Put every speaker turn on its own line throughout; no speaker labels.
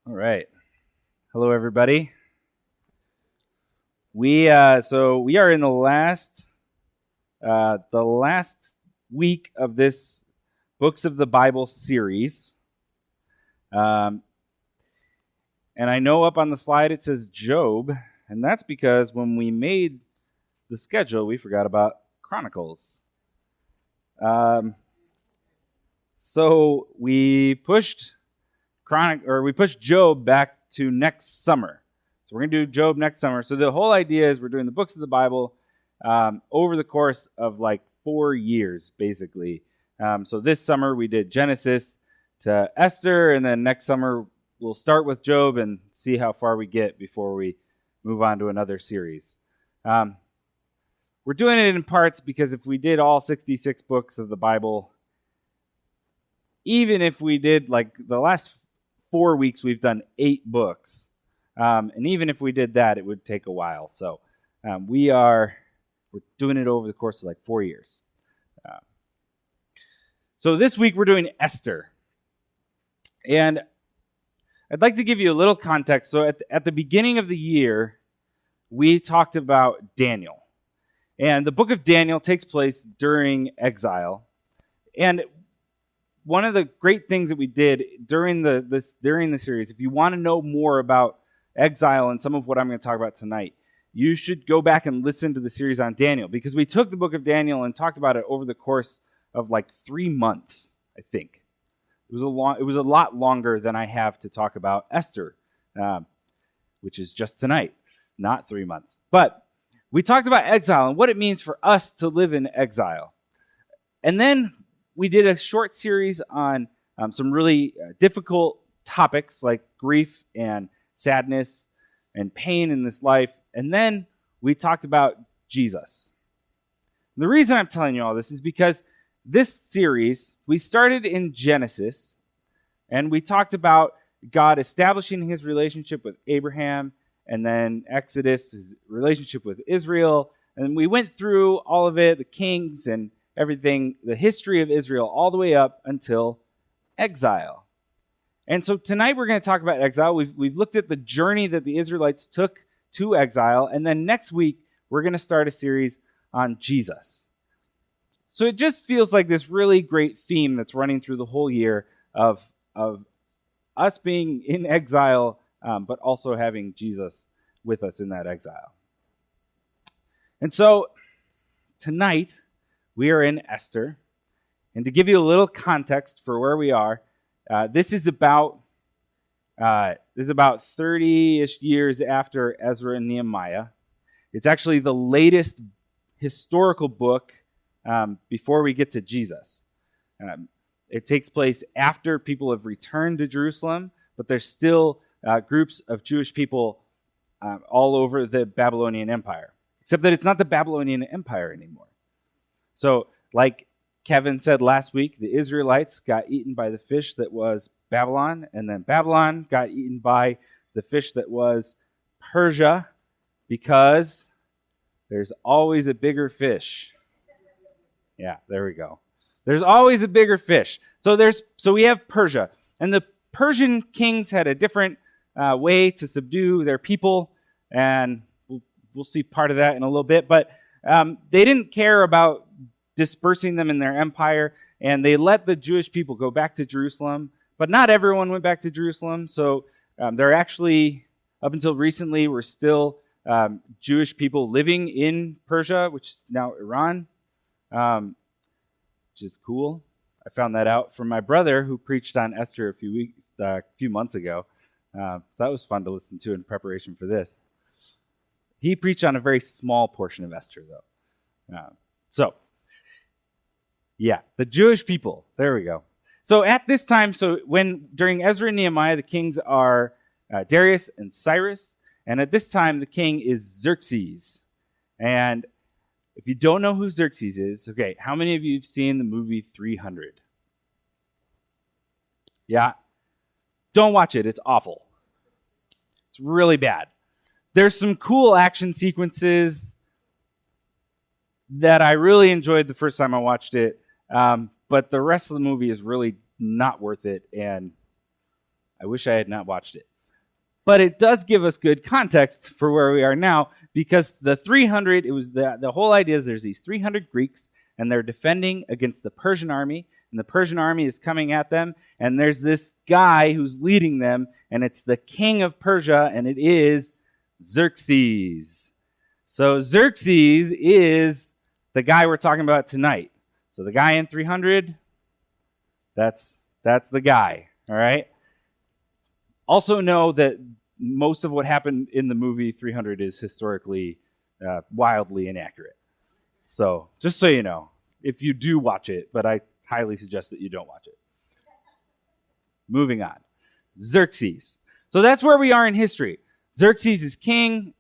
All right. Hello, everybody. We are in the last week of this Books of the Bible series, and I know up on the slide it says Job, and that's because when we made the schedule, we forgot about Chronicles. So we pushed Job back to next summer. So we're going to do Job next summer. So the whole idea is we're doing the books of the Bible over the course of like 4 years, basically. So this summer we did Genesis to Esther, and then next summer we'll start with Job and see how far we get before we move on to another series. We're doing it in parts because if we did all 66 books of the Bible, even if we did like the last 4 weeks, we've done 8 books. And even if we did that, it would take a while. So we're doing it over the course of like 4 years. So this week we're doing Esther. And I'd like to give you a little context. So at the beginning of the year, we talked about Daniel. And the book of Daniel takes place during exile. And one of the great things that we did during the series, if you want to know more about exile and some of what I'm going to talk about tonight, you should go back and listen to the series on Daniel, because we took the book of Daniel and talked about it over the course of like 3 months, I think. It was a lot longer than I have to talk about Esther, which is just tonight, not 3 months. But we talked about exile and what it means for us to live in exile. And then we did a short series on some really difficult topics like grief and sadness and pain in this life. And then we talked about Jesus. And the reason I'm telling you all this is because this series, we started in Genesis, and we talked about God establishing his relationship with Abraham, and then Exodus, his relationship with Israel. And we went through all of it, the kings and everything, the history of Israel, all the way up until exile. And so tonight we're going to talk about exile. We've looked at the journey that the Israelites took to exile, and then next week we're going to start a series on Jesus. So it just feels like this really great theme that's running through the whole year of us being in exile, but also having Jesus with us in that exile. And so tonight we are in Esther, and to give you a little context for where we are, this is about 30-ish years after Ezra and Nehemiah. It's actually the latest historical book before we get to Jesus. It takes place after people have returned to Jerusalem, but there's still groups of Jewish people all over the Babylonian Empire, except that it's not the Babylonian Empire anymore. So, like Kevin said last week, the Israelites got eaten by the fish that was Babylon, and then Babylon got eaten by the fish that was Persia, because there's always a bigger fish. Yeah, there we go. There's always a bigger fish. So we have Persia, and the Persian kings had a different way to subdue their people, and we'll see part of that in a little bit. But they didn't care about dispersing them in their empire, and they let the Jewish people go back to Jerusalem. But not everyone went back to Jerusalem, so there actually, up until recently, were still Jewish people living in Persia, which is now Iran, which is cool. I found that out from my brother, who preached on Esther a few months ago. So that was fun to listen to in preparation for this. He preached on a very small portion of Esther, though. Yeah, the Jewish people. There we go. So at this time, during Ezra and Nehemiah, the kings are Darius and Cyrus, and at this time the king is Xerxes. And if you don't know who Xerxes is, okay, how many of you have seen the movie 300? Yeah? Don't watch it. It's awful. It's really bad. There's some cool action sequences that I really enjoyed the first time I watched it, but the rest of the movie is really not worth it, and I wish I had not watched it. But it does give us good context for where we are now, because the 300, it was the whole idea is there's these 300 Greeks, and they're defending against the Persian army, and the Persian army is coming at them, and there's this guy who's leading them, and it's the king of Persia, and it is Xerxes. So Xerxes is the guy we're talking about tonight. So the guy in 300, that's the guy, all right? Also know that most of what happened in the movie 300 is historically wildly inaccurate. So just so you know, if you do watch it, but I highly suggest that you don't watch it. Moving on. Xerxes. So that's where we are in history. Xerxes is king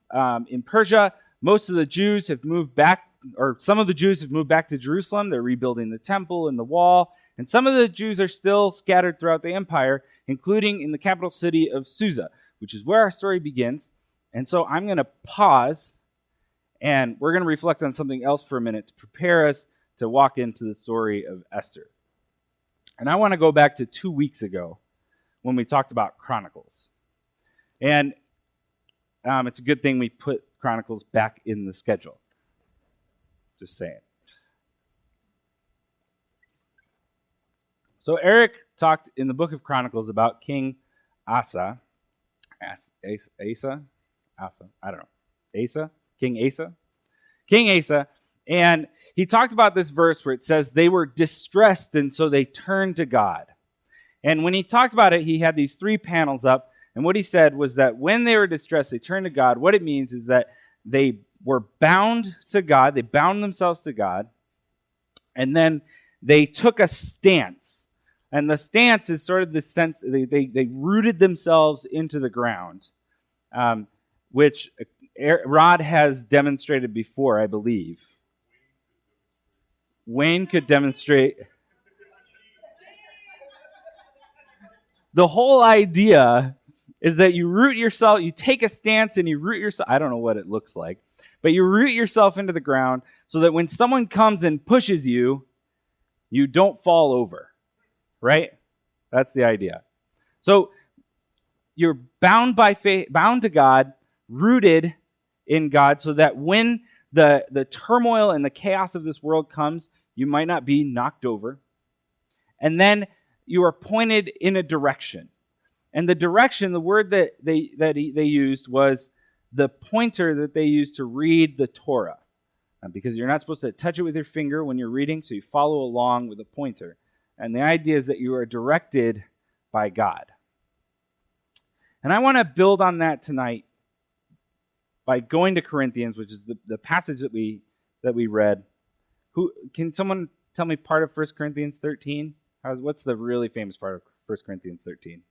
in Persia. Most of the Jews have moved back, or some of the Jews have moved back to Jerusalem. They're rebuilding the temple and the wall. And some of the Jews are still scattered throughout the empire, including in the capital city of Susa, which is where our story begins. And so I'm going to pause, and we're going to reflect on something else for a minute to prepare us to walk into the story of Esther. And I want to go back to 2 weeks ago when we talked about Chronicles. And it's a good thing we put Chronicles back in the schedule. Just saying. So Eric talked in the book of Chronicles about King Asa. King Asa. And he talked about this verse where it says they were distressed, and so they turned to God. And when he talked about it, he had these 3 panels up. And what he said was that when they were distressed, they turned to God. What it means is that they were bound to God. They bound themselves to God. And then they took a stance. And the stance is sort of the sense, they rooted themselves into the ground, which Rod has demonstrated before, I believe. Wayne could demonstrate. The whole idea is that you root yourself, you take a stance and you root yourself. I don't know what it looks like, but you root yourself into the ground so that when someone comes and pushes you, you don't fall over, right? That's the idea. So you're bound by faith, bound to God, rooted in God, so that when the turmoil and the chaos of this world comes, you might not be knocked over. And then you are pointed in a direction. And the direction, the word that they used was the pointer that they used to read the Torah. Because you're not supposed to touch it with your finger when you're reading, so you follow along with a pointer. And the idea is that you are directed by God. And I want to build on that tonight by going to Corinthians, which is the passage that we read. Can someone tell me part of 1 Corinthians 13? What's the really famous part of 1 Corinthians 13?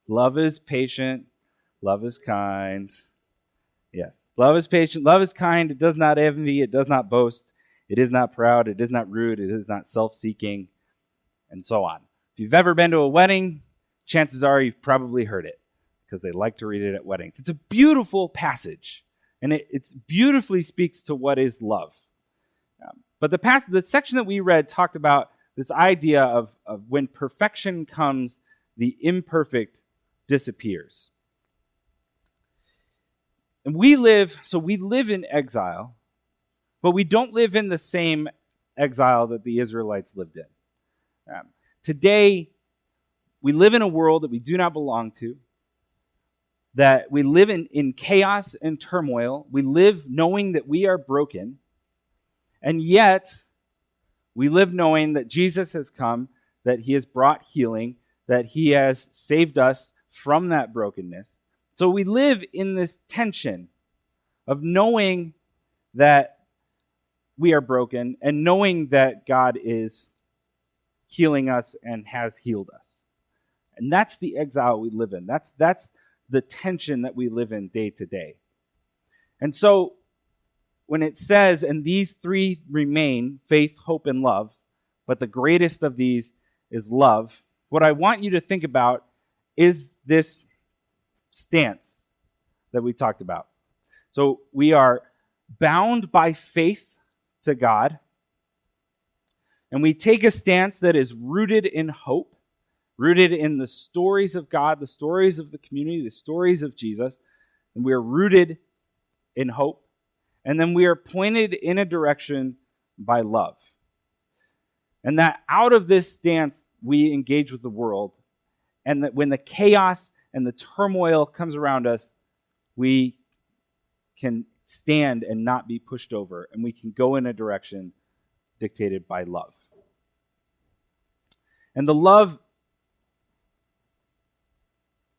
Love is patient. Love is kind. Yes. Love is patient. Love is kind. It does not envy. It does not boast. It is not proud. It is not rude. It is not self-seeking, and so on. If you've ever been to a wedding, chances are you've probably heard it because they like to read it at weddings. It's a beautiful passage, and it beautifully speaks to what is love. But the section that we read talked about this idea of when perfection comes, the imperfect disappears. And we live in exile, but we don't live in the same exile that the Israelites lived in. Today, we live in a world that we do not belong to, that we live in chaos and turmoil. We live knowing that we are broken, and yet we live knowing that Jesus has come, that he has brought healing, that he has saved us from that brokenness. So we live in this tension of knowing that we are broken and knowing that God is healing us and has healed us. And that's the exile we live in. That's the tension that we live in day to day. And so when it says, and these 3 remain, faith, hope, and love, but the greatest of these is love, what I want you to think about is this stance that we talked about. So we are bound by faith to God, and we take a stance that is rooted in hope, rooted in the stories of God, the stories of the community, the stories of Jesus, and we are rooted in hope, and then we are pointed in a direction by love. And that out of this stance, we engage with the world, and that when the chaos and the turmoil comes around us, we can stand and not be pushed over, and we can go in a direction dictated by love. And the love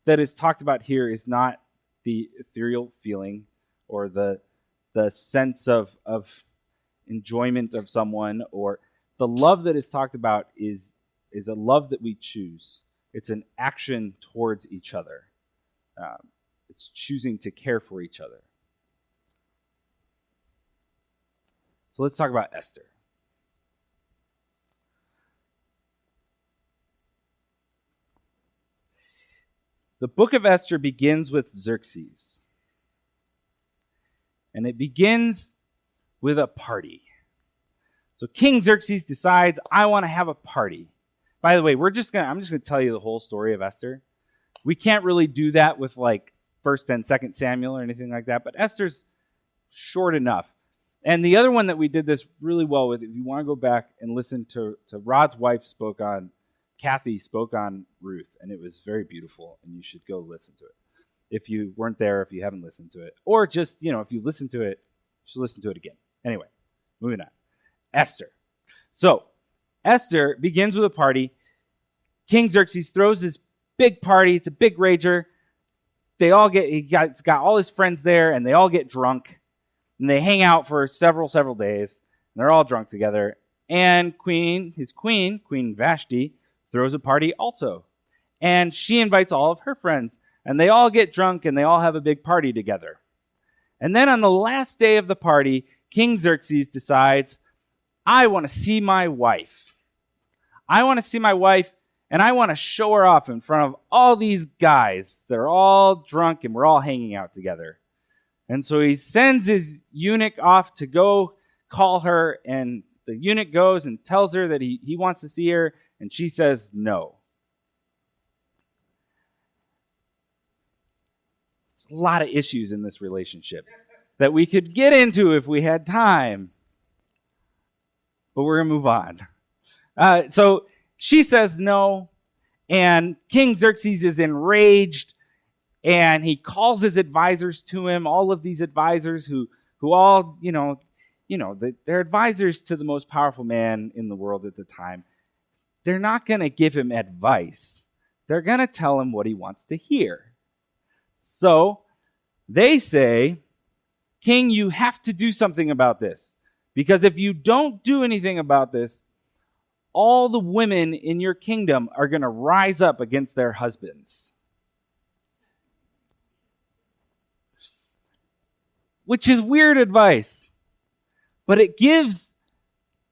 that is talked about here is not the ethereal feeling or the sense of enjoyment of someone, or the love that is talked about is a love that we choose. It's an action towards each other. It's choosing to care for each other. So let's talk about Esther. The book of Esther begins with Xerxes. And it begins with a party. So King Xerxes decides, I want to have a party. By the way, I'm just going to tell you the whole story of Esther. We can't really do that with like 1st and 2nd Samuel or anything like that, but Esther's short enough. And the other one that we did this really well with, if you want to go back and listen to Rod's wife Kathy spoke on Ruth, and it was very beautiful, and you should go listen to it. If you weren't there, if you haven't listened to it, or just, if you listen to it, you should listen to it again. Anyway, moving on. Esther. So, Esther begins with a party. King Xerxes throws this big party. It's a big rager. He's got all his friends there, and they all get drunk, and they hang out for several days, and they're all drunk together. And his queen, Queen Vashti, throws a party also. And she invites all of her friends, and they all get drunk, and they all have a big party together. And then on the last day of the party, King Xerxes decides, I want to see my wife. I want to see my wife, and I want to show her off in front of all these guys. They're all drunk, and we're all hanging out together. And so he sends his eunuch off to go call her, and the eunuch goes and tells her that he wants to see her, and she says no. There's a lot of issues in this relationship that we could get into if we had time. But we're going to move on. So she says no, and King Xerxes is enraged, and he calls his advisors to him, all of these advisors who all, they're advisors to the most powerful man in the world at the time. They're not going to give him advice. They're going to tell him what he wants to hear. So they say, King, you have to do something about this. Because if you don't do anything about this, all the women in your kingdom are going to rise up against their husbands. Which is weird advice. But it gives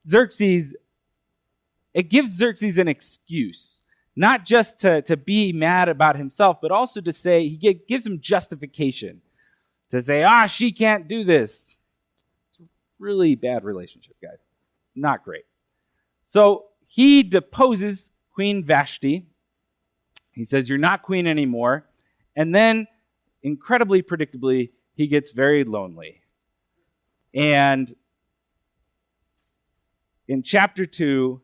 Xerxes an excuse, not just to be mad about himself, but also to say, gives him justification to say, she can't do this. It's a really bad relationship, guys. It's not great. So he deposes Queen Vashti. He says, you're not queen anymore. And then, incredibly predictably, he gets very lonely. And in chapter 2,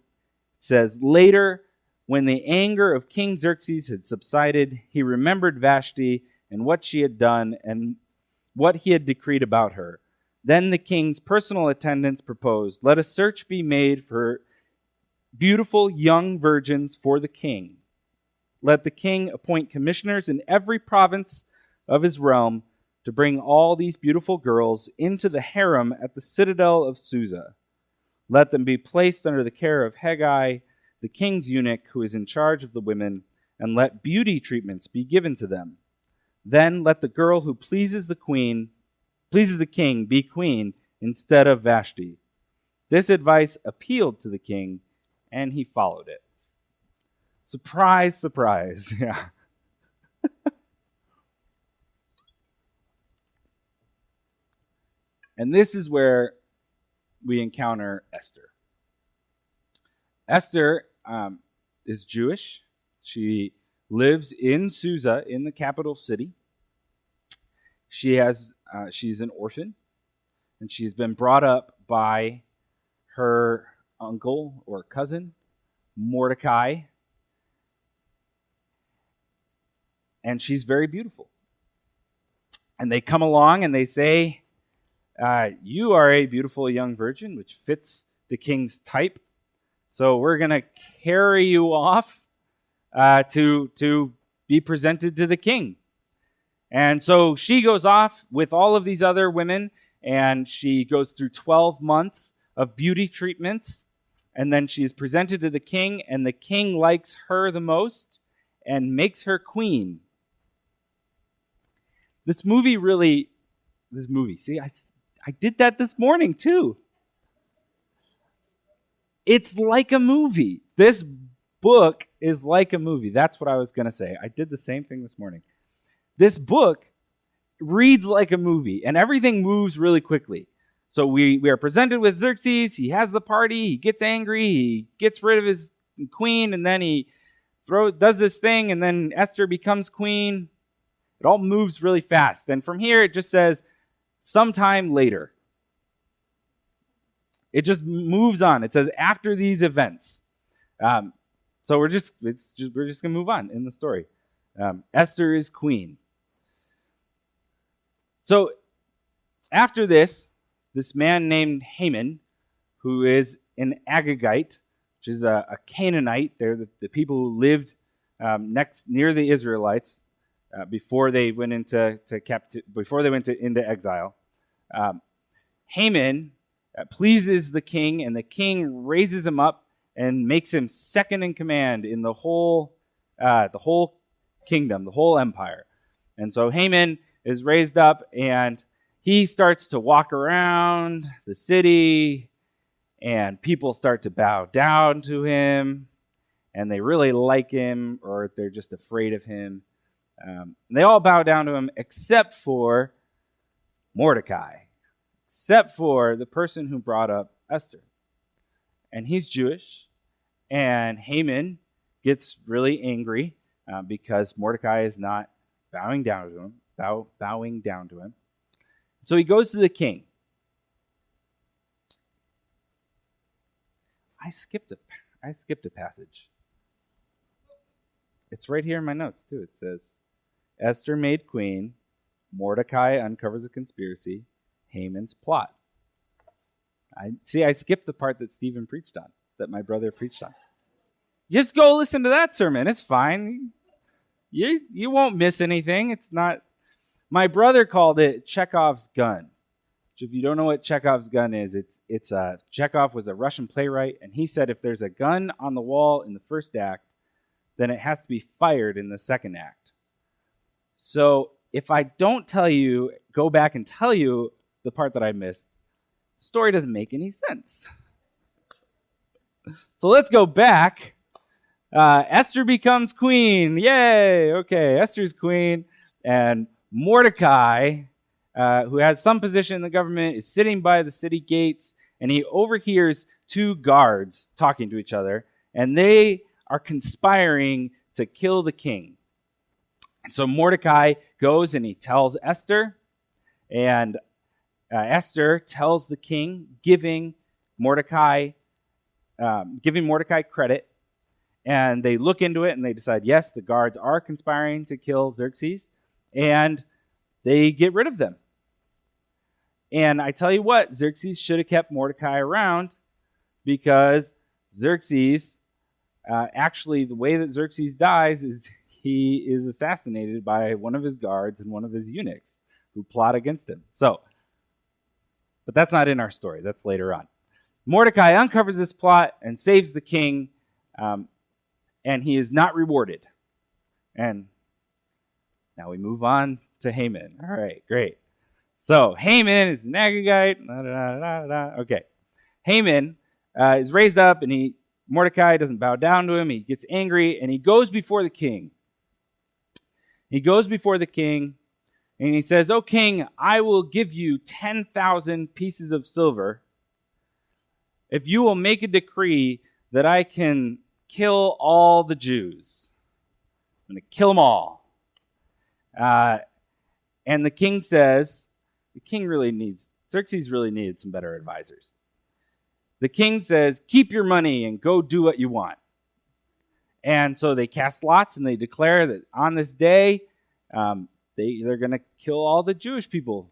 it says, later, when the anger of King Xerxes had subsided, he remembered Vashti and what she had done and what he had decreed about her. Then the king's personal attendants proposed, let a search be made for beautiful young virgins for the king. Let the king appoint commissioners in every province of his realm to bring all these beautiful girls into the harem at the citadel of Susa. Let them be placed under the care of Hegai, the king's eunuch, who is in charge of the women, and let beauty treatments be given to them. Then let the girl who pleases the king be queen instead of Vashti. This advice appealed to the king, and he followed it. Surprise, surprise. Yeah. And this is where we encounter Esther. Esther is Jewish. She lives in Susa, in the capital city. She's an orphan, and she's been brought up by her uncle or cousin, Mordecai, and she's very beautiful. And they come along and they say, you are a beautiful young virgin, which fits the king's type. So we're going to carry you off to be presented to the king. And so she goes off with all of these other women, and she goes through 12 months of beauty treatments. And then she is presented to the king, and the king likes her the most and makes her queen. This movie, see, I did that this morning too. It's like a movie. This book is like a movie. That's what I was going to say. I did the same thing this morning. This book reads like a movie, and everything moves really quickly. So we are presented with Xerxes. He has the party. He gets angry. He gets rid of his queen, and then he does this thing, and then Esther becomes queen. It all moves really fast. And from here, it just says, sometime later. It just moves on. It says, after these events. So we're just going to move on in the story. Esther is queen. So after this man named Haman, who is an Agagite, which is a Canaanite, they're the people who lived near the Israelites before they went into exile. Haman pleases the king, and the king raises him up and makes him second in command in the whole kingdom, the whole empire. And so Haman is raised up, and he starts to walk around the city, and people start to bow down to him, and they really like him, or they're just afraid of him. They all bow down to him except for Mordecai, except for the person who brought up Esther. And he's Jewish, and Haman gets really angry because Mordecai is not bowing down to him. So he goes to the king. I skipped a passage. It's right here in my notes too. It says, Esther made queen, Mordecai uncovers a conspiracy, Haman's plot. I skipped the part that Stephen preached on, that my brother preached on. Just go listen to that sermon. It's fine. You won't miss anything. It's not. My brother called it Chekhov's gun. Which, if you don't know what Chekhov's gun is, it's Chekhov was a Russian playwright, and he said if there's a gun on the wall in the first act, then it has to be fired in the second act. So if I don't go back and tell you the part that I missed, the story doesn't make any sense. So let's go back. Esther becomes queen. Yay! Okay, Esther's queen. And Mordecai, who has some position in the government, is sitting by the city gates, and he overhears two guards talking to each other, and they are conspiring to kill the king. And so Mordecai goes and he tells Esther, and Esther tells the king, giving Mordecai credit. And they look into it and they decide, yes, the guards are conspiring to kill Xerxes, and they get rid of them. And I tell you what, Xerxes should have kept Mordecai around, because Xerxes, actually the way that Xerxes dies is he is assassinated by one of his guards and one of his eunuchs who plot against him. But that's not in our story. That's later on. Mordecai uncovers this plot and saves the king, and he is not rewarded. And now we move on to Haman. All right, great. So Haman is an Agagite. Okay. Haman is raised up, and Mordecai doesn't bow down to him. He gets angry, and he goes before the king. He goes before the king, and he says, "O king, I will give you 10,000 pieces of silver if you will make a decree that I can kill all the Jews." I'm going to kill them all. And the king says, Xerxes really needed some better advisors. The king says, keep your money and go do what you want. And so they cast lots and they declare that on this day, they're going to kill all the Jewish people.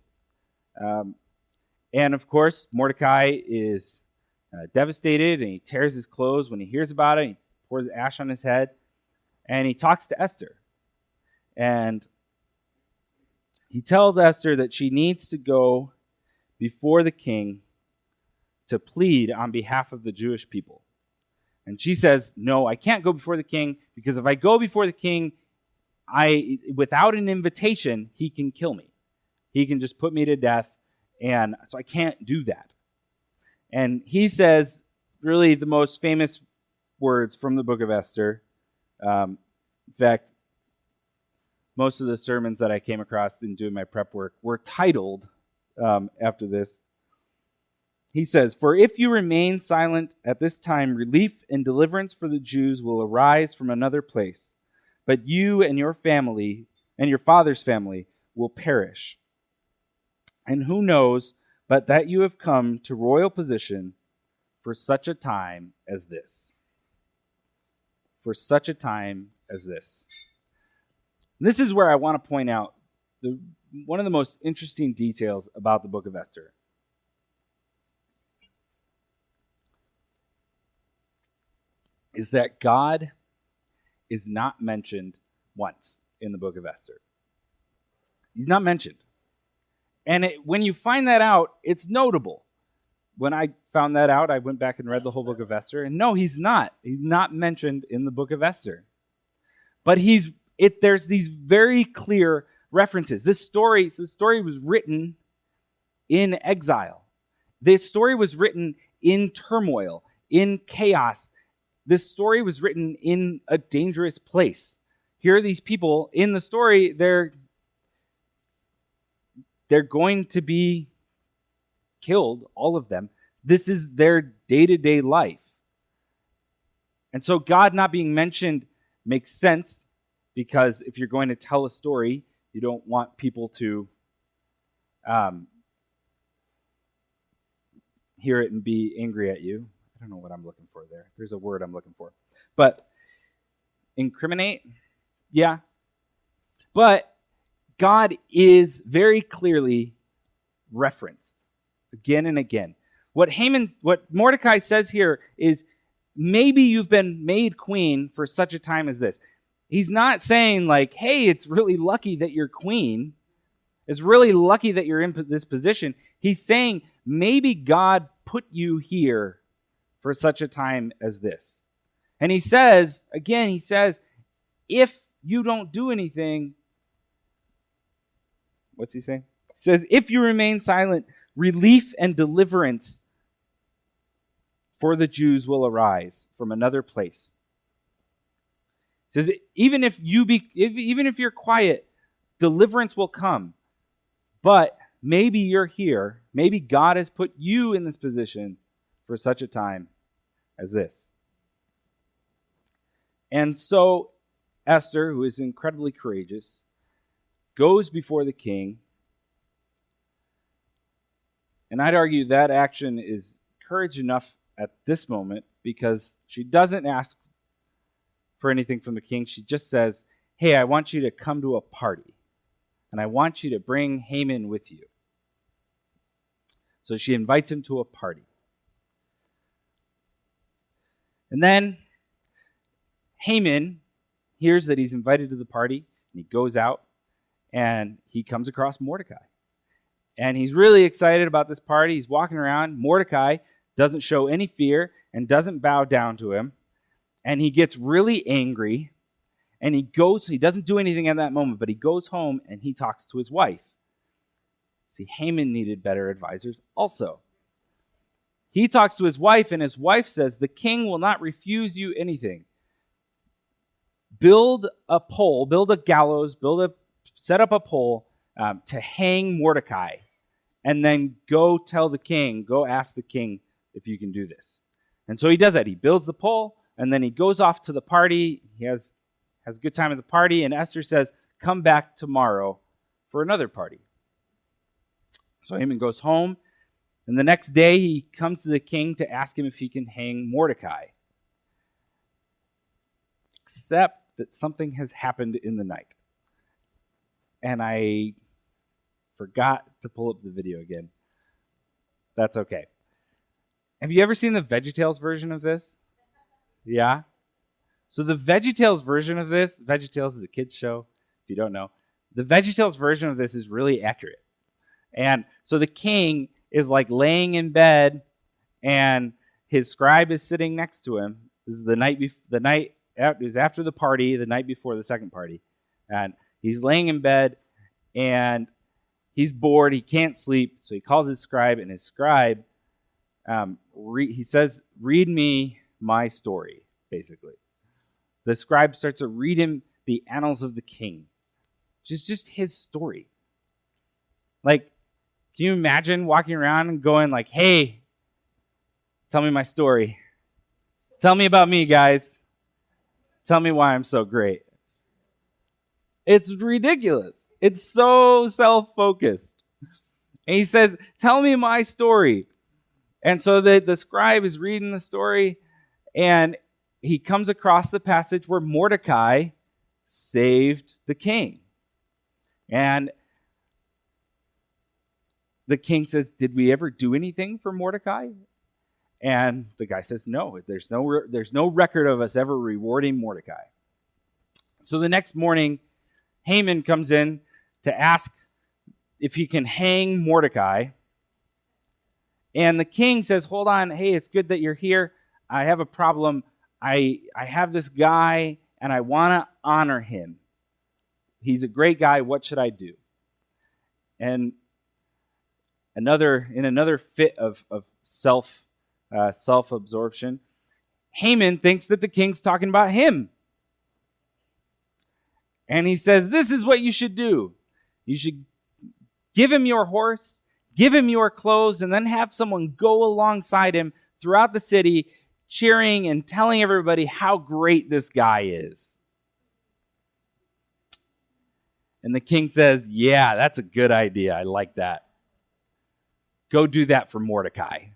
And of course, Mordecai is devastated, and he tears his clothes when he hears about it. He pours ash on his head, and he talks to Esther. And he tells Esther that she needs to go before the king to plead on behalf of the Jewish people. And she says, no, I can't go before the king, because if I go before the king, without an invitation, he can kill me. He can just put me to death, and so I can't do that. And he says, really, the most famous words from the book of Esther. In fact, most of the sermons that I came across in doing my prep work were titled after this. He says, for if you remain silent at this time, relief and deliverance for the Jews will arise from another place, but you and your family and your father's family will perish. And who knows but that you have come to royal position for such a time as this. For such a time as this. This is where I want to point out one of the most interesting details about the book of Esther. Is that God is not mentioned once in the book of Esther. He's not mentioned. And when you find that out, it's notable. When I found that out, I went back and read the whole book of Esther. And no, he's not. He's not mentioned in the book of Esther. But there's these very clear references. This story was written in exile. This story was written in turmoil, in chaos. This story was written in a dangerous place. Here are these people in the story, they're going to be killed, all of them. This is their day-to-day life. And so God not being mentioned makes sense, because if you're going to tell a story, you don't want people to hear it and be angry at you. I don't know what I'm looking for there. There's a word I'm looking for. But incriminate? Yeah. But God is very clearly referenced again and again. What Mordecai says here is, maybe you've been made queen for such a time as this. He's not saying like, hey, it's really lucky that you're queen. It's really lucky that you're in this position. He's saying maybe God put you here for such a time as this. And he says, if you don't do anything, what's he saying? He says, if you remain silent, relief and deliverance for the Jews will arise from another place. He says, even if you're quiet, deliverance will come. But maybe you're here. Maybe God has put you in this position for such a time as this. And so Esther, who is incredibly courageous, goes before the king. And I'd argue that action is courage enough at this moment, because she doesn't ask for anything from the king. She just says, hey, I want you to come to a party, and I want you to bring Haman with you. So she invites him to a party. And then Haman hears that he's invited to the party, and he goes out, and he comes across Mordecai. And he's really excited about this party. He's walking around. Mordecai doesn't show any fear and doesn't bow down to him. And he gets really angry, and he doesn't do anything at that moment, but he goes home and he talks to his wife. See, Haman needed better advisors also. He talks to his wife, and his wife says, the king will not refuse you anything. Build a pole, build a gallows, set up a pole to hang Mordecai, and then go ask the king if you can do this. And so he does that. He builds the pole, and then he goes off to the party. He has has a good time at the party, and Esther says, come back tomorrow for another party. So Haman goes home, and the next day he comes to the king to ask him if he can hang Mordecai. Except that something has happened in the night. And I forgot to pull up the video again. That's okay. Have you ever seen the VeggieTales version of this? Yeah? So the VeggieTales version of this, VeggieTales is a kid's show, if you don't know. The VeggieTales version of this is really accurate. And so the king is like laying in bed, and his scribe is sitting next to him. This is it was after the party, the night before the second party. And he's laying in bed, and he's bored. He can't sleep, so he calls his scribe, and his scribe, he says, read me my story, basically. The scribe starts to read him the annals of the king, which is just his story. Like, can you imagine walking around and going like, hey, tell me my story. Tell me about me, guys. Tell me why I'm so great. It's ridiculous. It's so self-focused. And he says, tell me my story. And so the scribe is reading the story, and he comes across the passage where Mordecai saved the king. And the king says, did we ever do anything for Mordecai? And the guy says, no, there's no record of us ever rewarding Mordecai. So the next morning, Haman comes in to ask if he can hang Mordecai. And the king says, hold on, hey, it's good that you're here. I have a problem. I have this guy, and I want to honor him. He's a great guy. What should I do? And in another fit of self-absorption, Haman thinks that the king's talking about him. And he says, this is what you should do. You should give him your horse, give him your clothes, and then have someone go alongside him throughout the city, cheering and telling everybody how great this guy is. And the king says, yeah, that's a good idea. I like that. Go do that for Mordecai.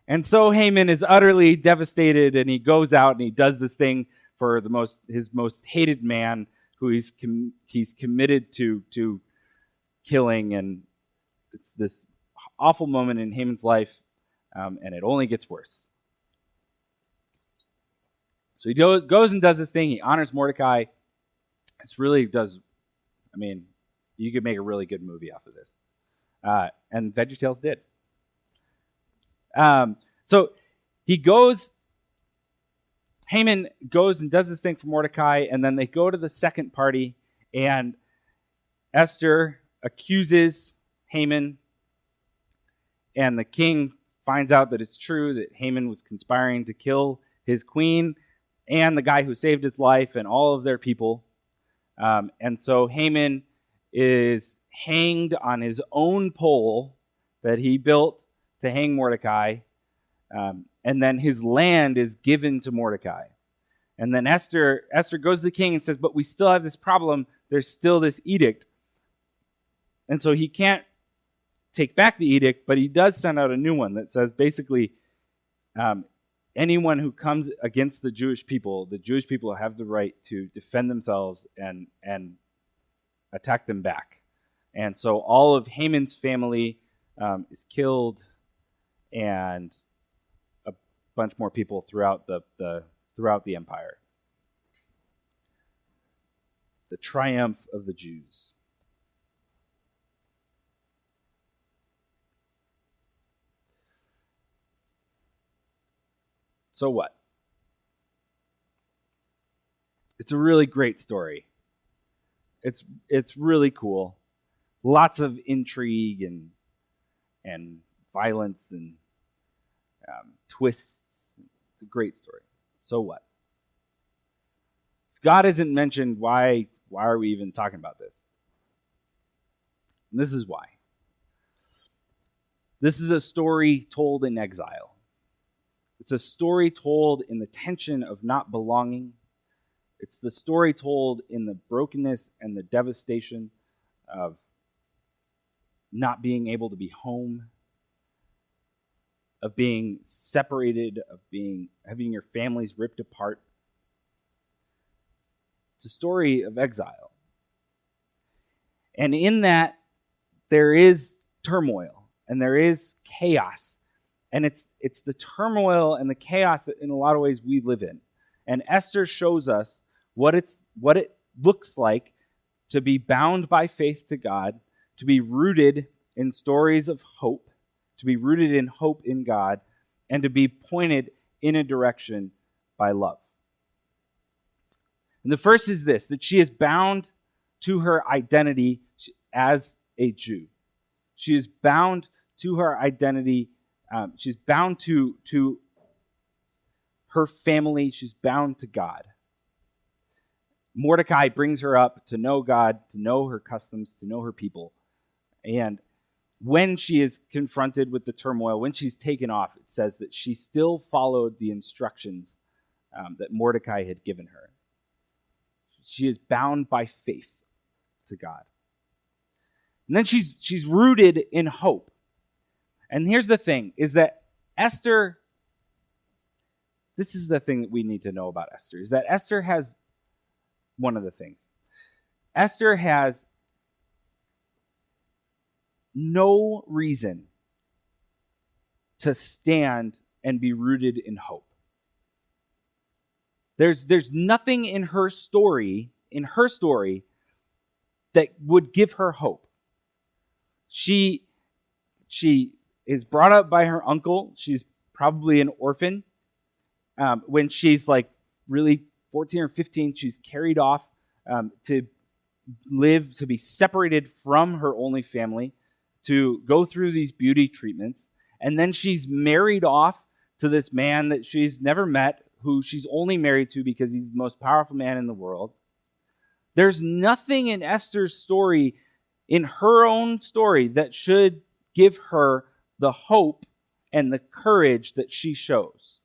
And so Haman is utterly devastated, and he goes out and he does this thing for his most hated man, who he's committed to killing. And it's this awful moment in Haman's life, and it only gets worse. So he goes and does this thing. He honors Mordecai. This really does, you could make a really good movie off of this. And VeggieTales did. So Haman goes and does this thing for Mordecai, and then they go to the second party, and Esther accuses Haman, and the king finds out that it's true that Haman was conspiring to kill his queen and the guy who saved his life and all of their people. And so Haman is hanged on his own pole that he built to hang Mordecai, and then his land is given to Mordecai. And then Esther goes to the king and says, but we still have this problem. There's still this edict. And so he can't take back the edict, but he does send out a new one that says basically anyone who comes against the Jewish people have the right to defend themselves and attack them back. And so all of Haman's family is killed, and a bunch more people throughout the empire. The triumph of the Jews. So what? It's a really great story. It's really cool. Lots of intrigue and violence and twists. It's a great story. So what? If God isn't mentioned, why are we even talking about this? And this is why. This is a story told in exile. It's a story told in the tension of not belonging. It's the story told in the brokenness and the devastation of not being able to be home, of being separated, of having your families ripped apart. It's a story of exile. And in that, there is turmoil and there is chaos. And it's the turmoil and the chaos that in a lot of ways we live in. And Esther shows us what it looks like to be bound by faith to God, to be rooted in stories of hope, to be rooted in hope in God, and to be pointed in a direction by love. And the first is this, that she is bound to her identity as a Jew. She is bound to her identity. She's bound to her family. She's bound to God. Mordecai brings her up to know God, to know her customs, to know her people. And when she is confronted with the turmoil, when she's taken off, it says that she still followed the instructions that Mordecai had given her. She is bound by faith to God. And then she's rooted in hope. And here's the thing, is that Esther, this is the thing that we need to know about Esther, is that Esther has one of the things. Esther has no reason to stand and be rooted in hope. There's nothing in her story that would give her hope. She is brought up by her uncle. She's probably an orphan. When she's like really 14 or 15, she's carried off to be separated from her only family, to go through these beauty treatments. And then she's married off to this man that she's never met, who she's only married to because he's the most powerful man in the world. There's nothing in Esther's story, in her own story, that should give her the hope and the courage that she shows.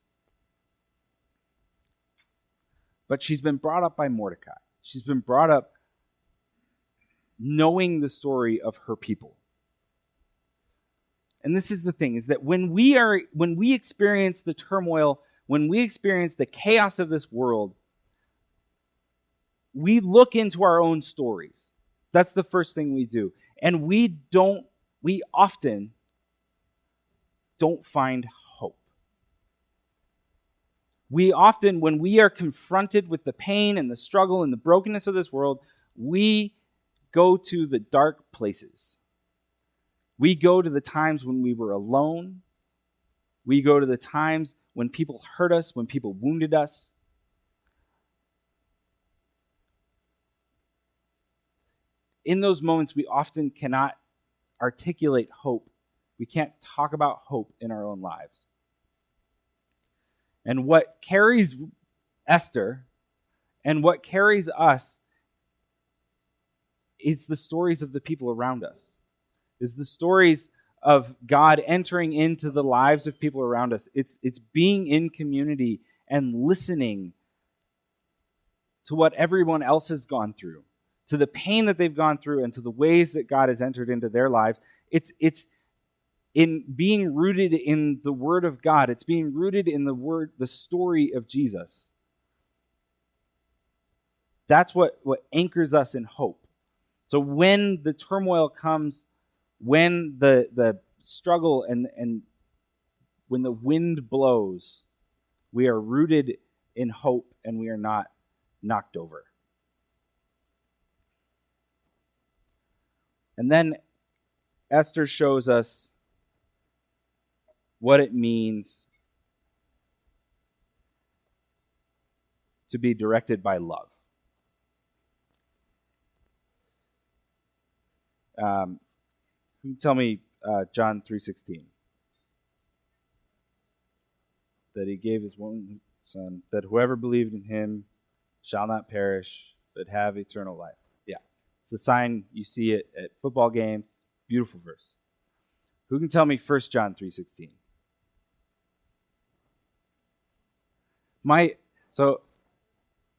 But she's been brought up by Mordecai. She's been brought up knowing the story of her people. And this is the thing, is that when we experience the turmoil, when we experience the chaos of this world, we look into our own stories. That's the first thing we do. And we often don't find hope. We often, when we are confronted with the pain and the struggle and the brokenness of this world, we go to the dark places. We go to the times when we were alone. We go to the times when people hurt us, when people wounded us. In those moments, we often cannot articulate hope. We can't talk about hope in our own lives. And what carries Esther and what carries us is the stories of the people around us, is the stories of God entering into the lives of people around us. It's being in community and listening to what everyone else has gone through, to the pain that they've gone through, and to the ways that God has entered into their lives. It's in being rooted in the Word of God. It's being rooted in the story of Jesus. That's what anchors us in hope. So when the turmoil comes, when the struggle and when the wind blows, we are rooted in hope and we are not knocked over. And then Esther shows us what it means to be directed by love. Who can tell me John 3:16? That he gave his one son, that whoever believed in him shall not perish, but have eternal life. Yeah. It's the sign you see it at football games. Beautiful verse. Who can tell me 1 John 3:16?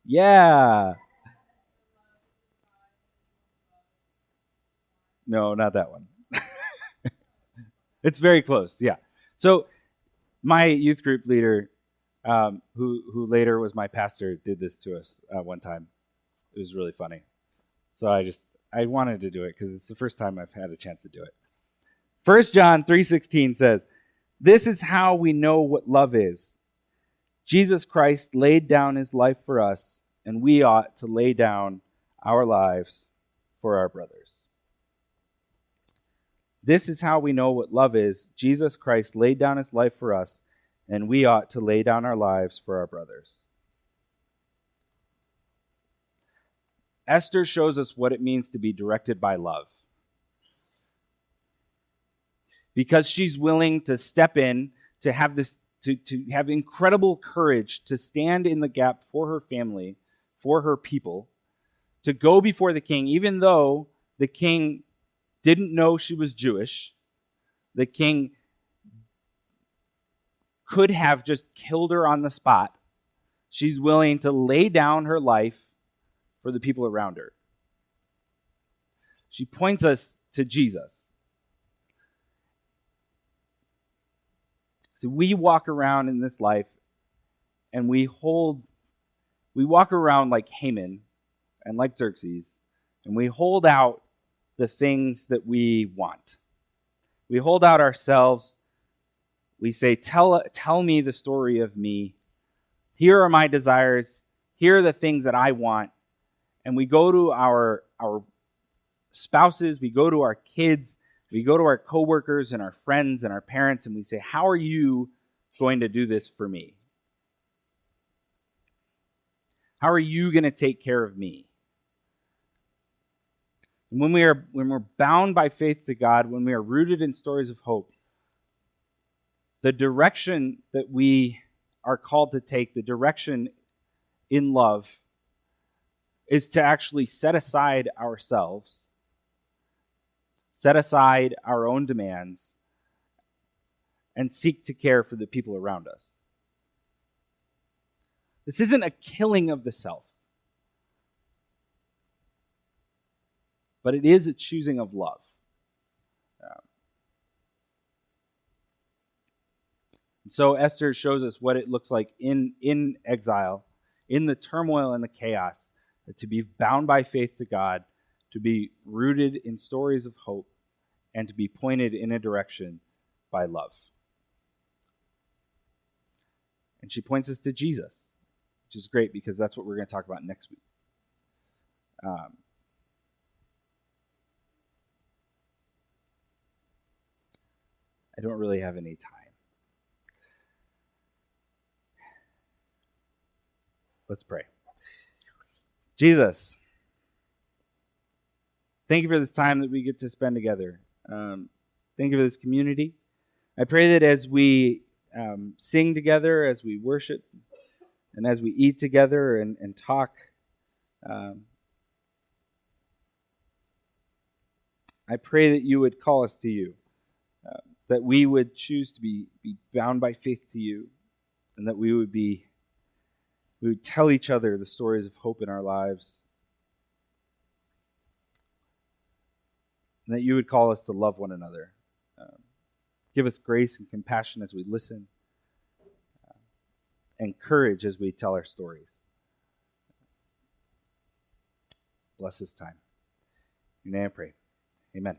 Yeah. No, not that one. It's very close, yeah. So my youth group leader, who later was my pastor, did this to us one time. It was really funny. So I wanted to do it because it's the first time I've had a chance to do it. 1 John 3:16 says, "This is how we know what love is. Jesus Christ laid down his life for us, and we ought to lay down our lives for our brothers." This is how we know what love is. Jesus Christ laid down his life for us, and we ought to lay down our lives for our brothers. Esther shows us what it means to be directed by love. Because she's willing to step in, to have this, to have incredible courage to stand in the gap for her family, for her people, to go before the king, even though the king didn't know she was Jewish. The king could have just killed her on the spot. She's willing to lay down her life for the people around her. She points us to Jesus. So we walk around in this life and we walk around like Haman and like Xerxes, and we hold out the things that we want. We hold out ourselves. We say, tell me the story of me. Here are my desires. Here are the things that I want. And we go to our spouses, we go to our kids, we go to our coworkers and our friends and our parents, and we say, how are you going to do this for me? How are you going to take care of me? And when we're bound by faith to God, when we are rooted in stories of hope, the direction that we are called to take, the direction in love, is to actually set aside ourselves, set aside our own demands, and seek to care for the people around us. This isn't a killing of the self, but it is a choosing of love. And so Esther shows us what it looks like in exile, in the turmoil and the chaos, to be bound by faith to God, to be rooted in stories of hope, and to be pointed in a direction by love. And she points us to Jesus, which is great because that's what we're going to talk about next week. I don't really have any time. Let's pray. Jesus, thank you for this time that we get to spend together. Thank you for this community. I pray that as we sing together, as we worship, and as we eat together and talk, I pray that you would call us to you, that we would choose to be bound by faith to you, and that we would tell each other the stories of hope in our lives, and that you would call us to love one another. Give us grace and compassion as we listen, and courage as we tell our stories. Bless this time. In your name I pray. Amen.